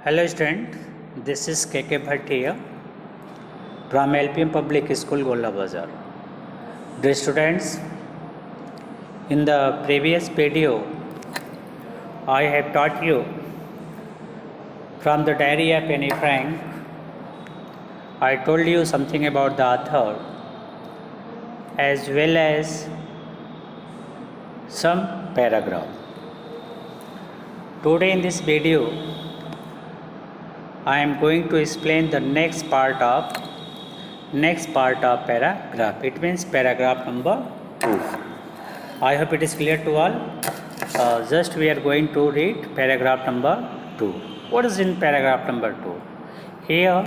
Hello student, this is KK Bhatt here from LPM Public School Gola Bazar. Dear students, in the previous video I have taught you from the diary of Anne Frank. I told you something about the author as well as some paragraph. Today in this video I am going to explain the next part of paragraph. It means paragraph number 2. I hope it is clear to all. Just we are going to read paragraph number 2. What is in paragraph number 2? Here,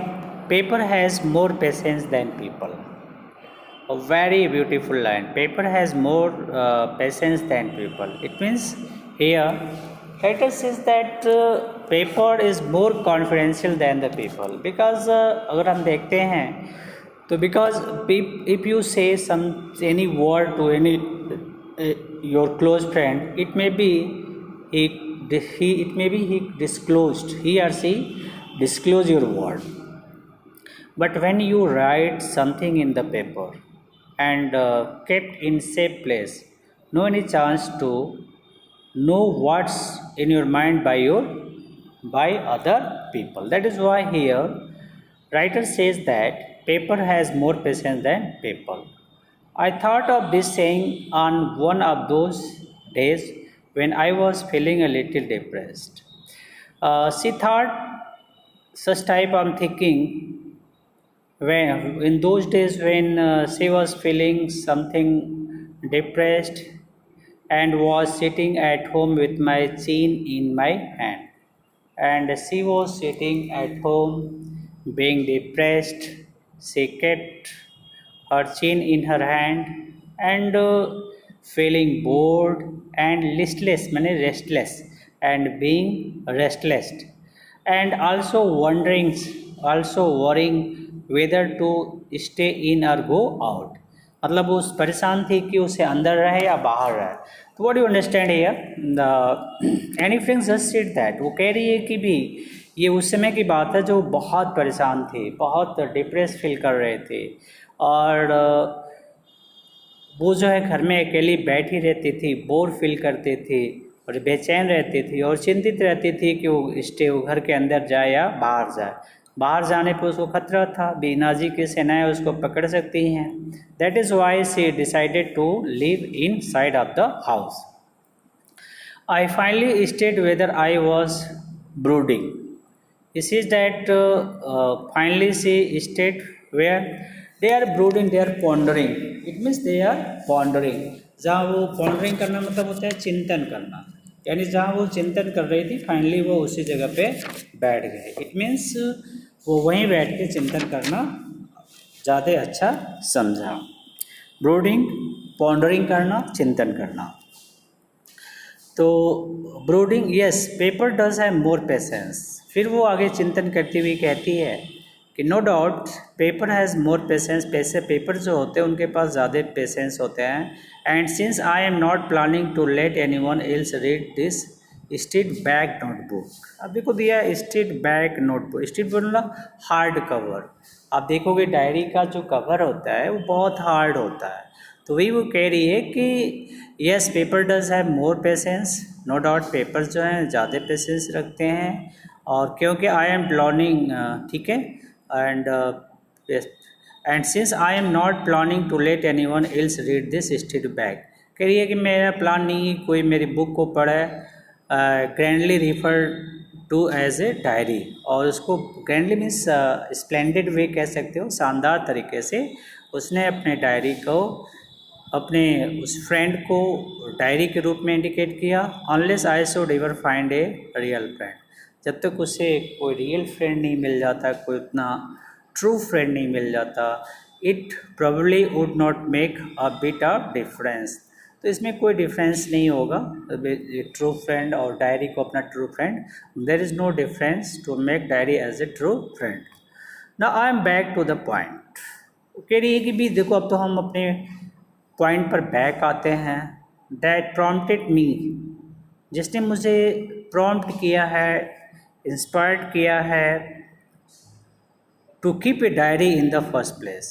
paper has more patience than people. A very beautiful line. Paper has more patience than people. It means here writer says that paper is more confidential than the people, because अगर हम देखते हैं तो because if you say any word to any your close friend, it may be he disclosed, he or she disclose your word, but when you write something in the paper and kept in safe place, no any chance to know what's in your mind by other people. That is why here writer says that paper has more patience than people. I thought of this saying on one of those days when I was feeling a little depressed. She thought such type of thinking when in those days when she was feeling something depressed and was sitting at home with my chin in my hand. And she was sitting at home being depressed. She kept her chin in her hand and feeling bored and listless, meaning restless, and being restless, and also worrying whether to stay in or go out. मतलब वो परेशान थी कि उसे अंदर रहे या बाहर रहे. तो what you understand here, any friends just said that, वो कह रही है कि भी ये उस समय की बात है जो बहुत परेशान थे, बहुत डिप्रेस फील कर रहे थे, और वो जो है घर में अकेली बैठी रहती थी, बोर फील करती थी और बेचैन रहती थी और चिंतित रहती थी कि वो घर के अंदर जाए या बाहर जाए. बाहर जाने पर उसको खतरा था, बेनाजी की सेनाएं उसको पकड़ सकती हैं. That is why she decided to live inside of the house. I finally stayed whether I was brooding. This is that finally she stayed where they are brooding, they are pondering. It means they are pondering. जहाँ वो pondering करना मतलब होता है चिंतन करना, यानी जहाँ वो चिंतन कर रही थी फाइनली वो उसी जगह पे बैठ गए. इट मीन्स वो वहीं बैठ के चिंतन करना ज़्यादा अच्छा समझा. ब्रूडिंग, पॉन्डरिंग करना, चिंतन करना. तो brooding, yes, paper does have more patience. फिर वो आगे चिंतन करती हुई कहती है कि no doubt paper has more patience. Paper जो होते हैं उनके पास ज़्यादा पेशेंस होते हैं. And since I am not planning to let any one else read this street bag notebook. अब देखो दिया स्ट्रीट बैग नोटबुक. स्ट्रीट बोलना हार्ड कवर. आप देखोगे डायरी का जो कवर होता है वो बहुत हार्ड होता है. तो वही वो कह रही है कि yes paper does have more patience. No doubt paper जो हैं ज़्यादा पेशेंस रखते हैं, और क्योंकि आई एम प्लानिंग, ठीक है, and since I am not planning to let any one else read this street bag. कह रही है कि मेरा प्लान नहीं है कोई मेरी बुक को पढ़े. Grandly refer to as a diary, और उसको ग्रैंडली मीन्स स्प्लेंडेड वे कह सकते हो, शानदार तरीके से उसने अपने डायरी को अपने उस फ्रेंड को डायरी के रूप में इंडिकेट किया. Unless I should ever find a real friend. जब तक उसे कोई रियल फ्रेंड नहीं मिल जाता, कोई उतना ट्रू फ्रेंड नहीं मिल जाता, it probably would not make a bit of difference. तो इसमें कोई डिफरेंस नहीं होगा ट्रू फ्रेंड और डायरी को अपना true friend. There is no difference to make diary as a true friend. Now I am back to the point. कह रही है कि भी देखो अब तो हम अपने पॉइंट पर बैक आते हैं. दैट प्रॉम्प्टेड मी, जिसने मुझे प्रॉम्प्ट किया है इंस्पायर्ड किया है to keep a diary in the first place,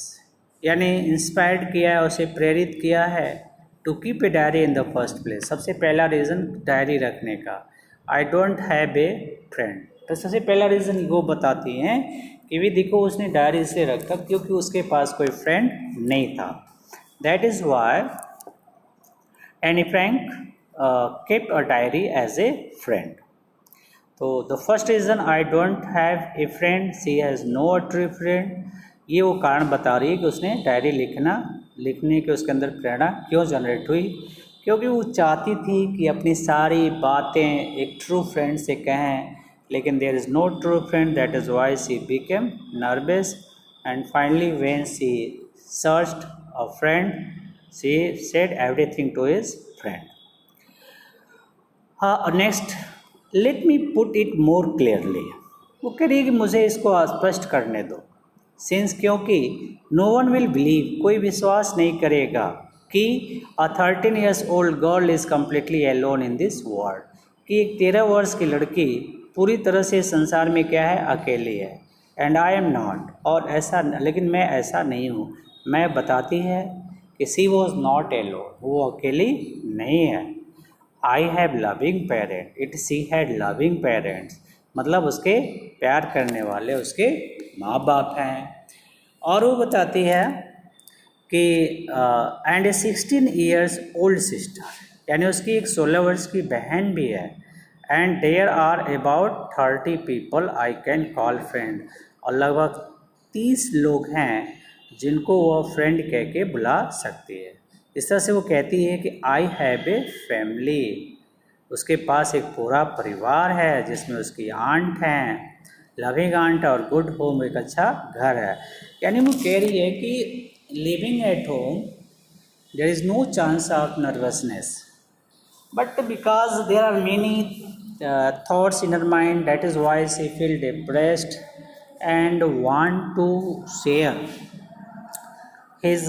यानी इंस्पायर्ड किया है, उसे प्रेरित किया है to keep a diary in the first place. सबसे पहला रीज़न डायरी रखने का, I don't have a friend. तो सबसे पहला रीज़न वो बताती हैं कि भी देखो उसने डायरी इसलिए रखा क्योंकि उसके पास कोई फ्रेंड नहीं था। That is why Anne Frank kept a diary as a friend. तो the first reason I don't have a friend, she has no a true friend, ये वो कारण बता रही है कि उसने डायरी लिखने के उसके अंदर प्रेरणा क्यों जनरेट हुई, क्योंकि वो चाहती थी कि अपनी सारी बातें एक ट्रू फ्रेंड से कहें, लेकिन there is no true friend, that is why she became nervous and finally when she searched a friend she said everything to his friend. Next, let me put it more clearly, वो कह रही है कि मुझे इसको स्पष्ट करने दो। सिंस क्योंकि नो वन विल बिलीव, कोई विश्वास नहीं करेगा कि अ 13 years old girl is completely alone in this world, कि एक 13 वर्ष की लड़की पूरी तरह से संसार में क्या है, अकेली है। एंड आई एम नॉट, और ऐसा, लेकिन मैं ऐसा नहीं हूँ। मैं बताती है कि सी वॉज नॉट एलोन, वो अकेली नहीं है। I have loving parent, it she had loving parents, मतलब उसके प्यार करने वाले उसके माँ बाप हैं। और वो बताती है कि and a 16 years old sister, यानी उसकी एक 16 वर्ष की बहन भी है। And there are about 30 people I can call friend, और लगभग 30 लोग हैं जिनको वह फ्रेंड कह के बुला सकती है। इस तरह से वो कहती है कि आई हैव ए फैमिली, उसके पास एक पूरा परिवार है जिसमें उसकी आंट हैं, लविंग आंट, और गुड होम, एक अच्छा घर है। यानी वो कह रही है कि living at home there is no chance of nervousness, but because there are many thoughts in her mind, that is why she feel depressed and want to share his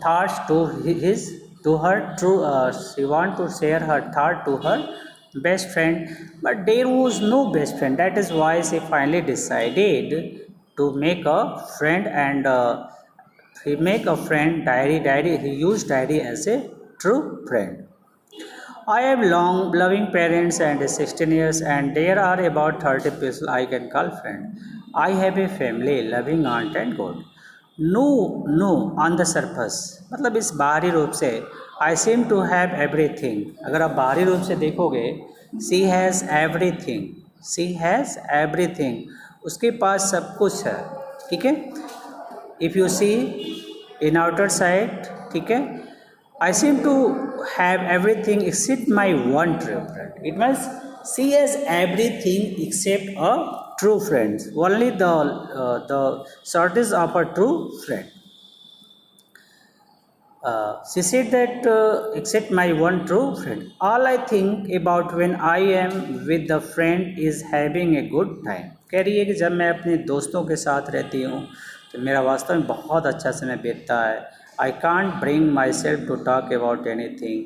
thoughts to her true, she want to share her thought to her best friend, but there was no best friend. That is why she finally decided to make a friend, and he make a friend diary, he used diary as a true friend. I have long loving parents and 16 years, and there are about 30 people I can call friend. I have a family, loving aunt and God. No on the surface, मतलब इस बाहरी रूप से, I seem to have everything, अगर आप बाहरी रूप से देखोगे, she has everything, she has everything, उसके पास सब कुछ है, ठीक है। If you see in outer side, ठीक है, I seem to have everything except my one true friend, it means she has everything except a true friends, only the shortage of a true friend. She said that except my one true friend, all I think about when I am with the friend is having a good time. कह रही है कि जब मैं अपने दोस्तों के साथ रहती हूँ तो मेरा वास्तव में बहुत अच्छा समय बीतता है। I can't bring myself to talk about anything.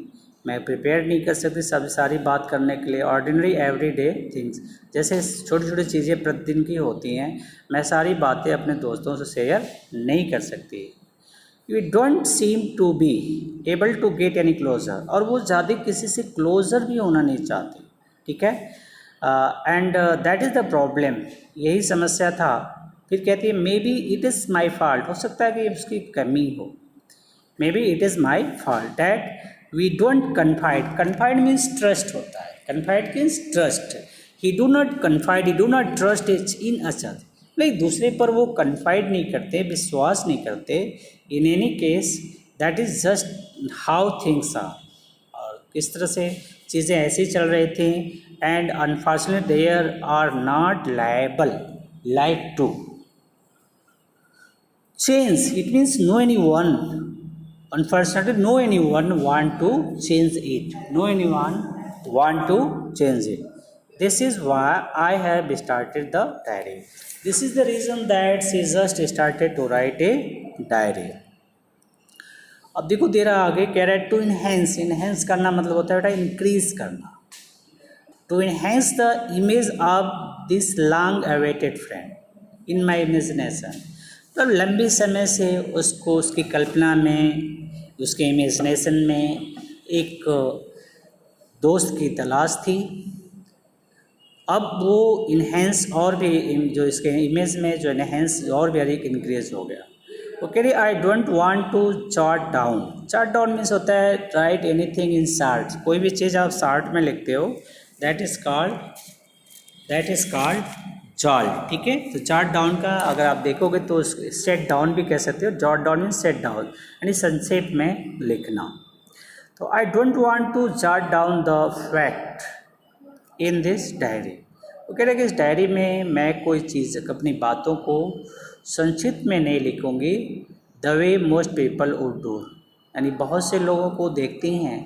मैं प्रिपेयर नहीं कर सकती सारी बात करने के लिए। ऑर्डिनरी एवरीडे थिंग्स, जैसे छोटी छोटी चीज़ें प्रतिदिन की होती हैं, मैं सारी बातें अपने दोस्तों से शेयर नहीं कर सकती। You don't seem to be able to get any closure, और वो ज़्यादा किसी से क्लोजर भी होना नहीं चाहती, ठीक है। And that is the problem, यही समस्या था। फिर कहती है maybe it is my fault, हो सकता है कि उसकी कमी हो, maybe it is my fault that we don't confide means trust होता है, confide means trust, he do not confide, he do not trust in other, like दूसरे पर वो कन्फाइड नहीं करते, विश्वास नहीं करते। In any case that is just how things are, और किस तरह से चीज़ें ऐसी चल रही थी। And unfortunate there are not liable like to change, it means no any one, unfortunately no anyone want to change it, no anyone want to change it. This is why I have started the diary. This is the reason that she just started to write a diary. अब देखो दे रहा आगे, कह रहा है to enhance, करना मतलब होता है बेटा इंक्रीज करना, to enhance the image of this long awaited friend in my imagination. तो लंबी समय से उसको उसकी कल्पना में, उसके इमेजिनेशन में एक दोस्त की तलाश थी। अब वो इन्हेंस और भी जो इसके इमेज में जो इन्हेंस और भी अधिक इंक्रीज हो गया। वो कह रही I don't want to chart down. Chart down means होता है राइट एनीथिंग इन शार्ट। कोई भी चीज़ आप शार्ट में लिखते हो दैट इज़ कॉल्ड जॉल। ठीक है, तो चार्ट डाउन का अगर आप देखोगे तो सेट डाउन भी कह सकते हो। Jot down means set down, यानी संक्षेप में लिखना। तो I don't want to jot down the fact in this diary. वो कह रहे कि इस डायरी में मैं कोई चीज़ अपनी बातों को संक्षिप्त में नहीं लिखूंगी। The way most people would do, यानी बहुत से लोगों को देखती हैं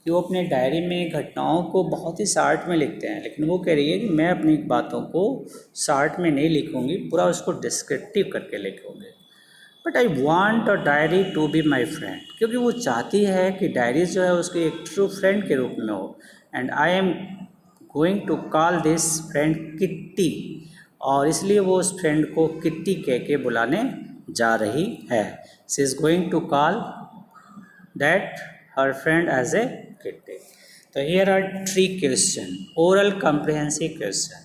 कि वो अपने डायरी में घटनाओं को बहुत ही शार्ट में लिखते हैं, लेकिन वो कह रही है कि मैं अपनी बातों को शार्ट में नहीं लिखूंगी, पूरा उसको डिस्क्रिप्टिव करके लिखूंगी। But I want a diary to be my friend, क्योंकि वो चाहती है कि डायरी जो है उसके एक ट्रू फ्रेंड के रूप में हो। And I am going to call this friend Kitty, और इसलिए वो उस फ्रेंड को किट्टी कह के बुलाने जा रही है। She is going to call that her friend as a kitty. तो here are 3 question, oral comprehensive question.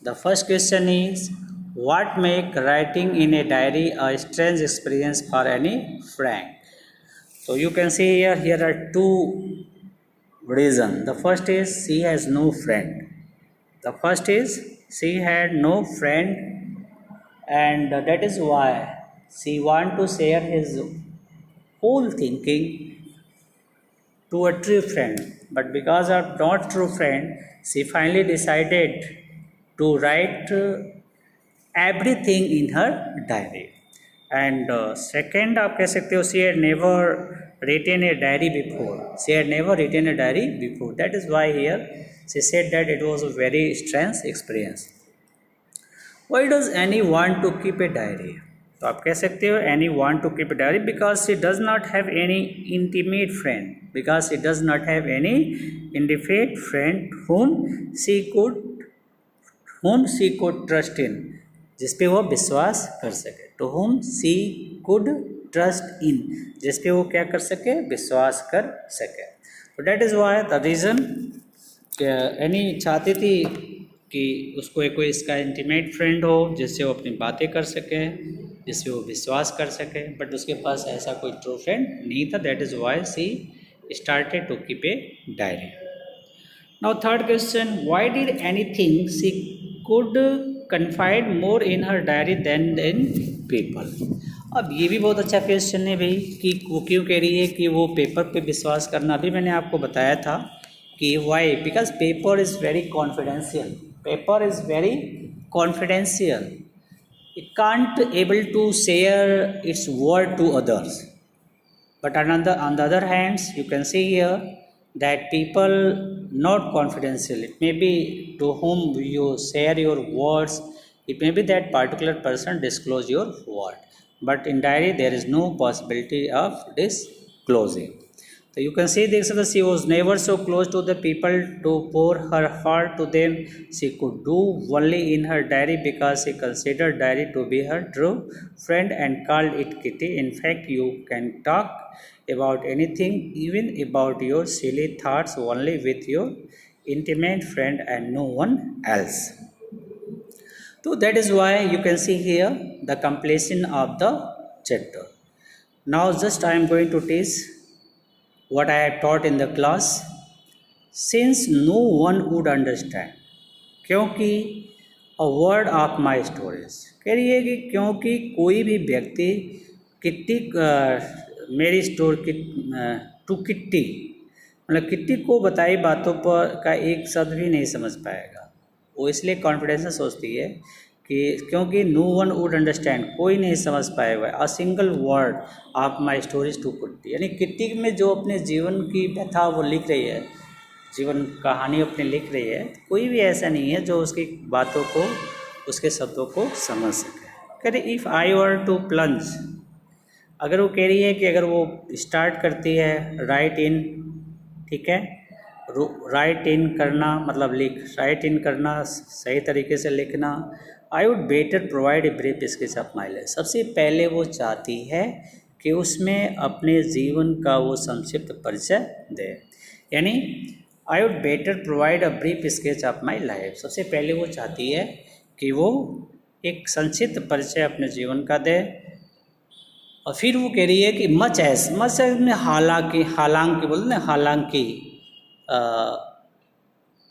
The first question is what make writing in a diary a strange experience for any friend? So you can see here are 2 reasons. The first is she has no friend. The first is she had no friend, and that is why she want to share his whole thinking to a true friend. But because of not true friend, she finally decided to write everything in her diary. And second आप कह सकते हो she had never written a diary before. She had never written a diary before. That is why here she said that it was a very strange experience. Why does Annie want to keep a diary? तो आप कह सकते हो Annie want to keep a diary because she does not have any intimate friend. Because she does not have any intimate friend whom she could trust in. जिस पे वो विश्वास कर सके। To whom she could trust in, जिस पे वो क्या कर सके, विश्वास कर सके। तो that is why the reason any चाहती थी कि उसको कोई इसका इंटीमेट फ्रेंड हो जिससे वो अपनी बातें कर सके, जिससे वो विश्वास कर सके, बट उसके पास ऐसा कोई ट्रू फ्रेंड नहीं था। That is why she started to keep a diary. Now third question, why did anything she could confide more in her diary than in people? अब ये भी बहुत अच्छा क्वेश्चन है भाई कि वो क्यों कह रही है कि वो पेपर पे विश्वास करना। अभी मैंने आपको बताया था कि why, because paper is very confidential. Paper is very confidential, it can't able to share its word to others. But on the other hands you can see here that people not confidential, it may be to whom you share your words, it may be that particular person disclose your word, but in diary there is no possibility of disclosing. So you can see this, she was never so close to the people to pour her heart to them. She could do only in her diary because she considered diary to be her true friend and called it kitty. In fact, you can talk about anything, even about your silly thoughts, only with your intimate friend and no one else. So that is why you can see here the completion of the chapter. Now just I am going to teach what I have taught in the class. Since no one would understand, क्योंकि a word of my stories, कह रही है कि क्योंकि कोई भी व्यक्ति kitty मेरी स्टोर टू किट्टी, मतलब किट्टी को बताई बातों पर का एक शब्द भी नहीं समझ पाएगा। वो इसलिए कॉन्फिडेंस से सोचती है कि क्योंकि नो वन वुड अंडरस्टैंड, कोई नहीं समझ पाएगा a single word of my stories to Kitty, यानी किट्टी में जो अपने जीवन की व्यथा वो लिख रही है, जीवन कहानी अपनी लिख रही है, कोई भी ऐसा नहीं है जो उसकी बातों को, उसके शब्दों को समझ सके। कह रही if I were to plunge, अगर वो कह रही है कि अगर वो स्टार्ट करती है राइट इन, ठीक है, राइट इन करना मतलब राइट इन करना, सही तरीके से लिखना। I would better provide a brief sketch of my life. सबसे पहले वो चाहती है कि उसमें अपने जीवन का वो संक्षिप्त परिचय दे, यानी I would better provide a brief sketch of my life. सबसे पहले वो चाहती है कि वो एक संक्षिप्त परिचय अपने जीवन का दे। और फिर वो कह रही है कि मच एज में हालांकि बोलते ना, हालांकि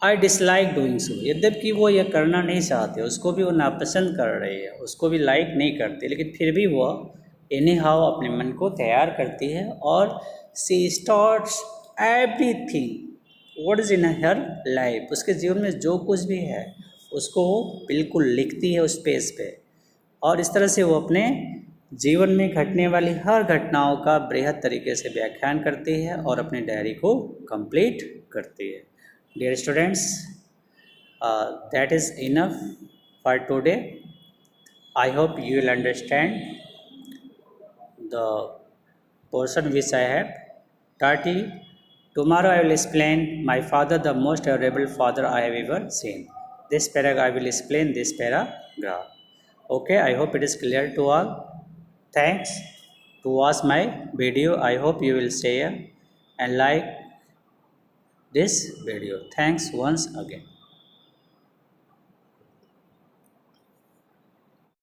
आई डिसलाइक डूइंग सो, यद्यपि वो ये करना नहीं चाहते, उसको भी वो नापसंद कर रही है, उसको भी लाइक नहीं करती, लेकिन फिर भी वो एनी हाउ अपने मन को तैयार करती है और she starts everything what is in her life. उसके जीवन में जो कुछ भी है उसको वो बिल्कुल लिखती है उस पेज पे, और इस तरह से वो अपने जीवन में घटने वाली हर घटनाओं का बृहद तरीके से व्याख्यान करती है और अपनी डायरी को कंप्लीट करती है। Dear students, that is enough for today. I hope you will understand the portion which I have taught you. Tomorrow I will explain my father, the most adorable father I have ever seen. This paragraph I will explain this paragraph. Okay, I hope it is clear to all. Thanks to watch my video. I hope you will share and like this video. Thanks once again.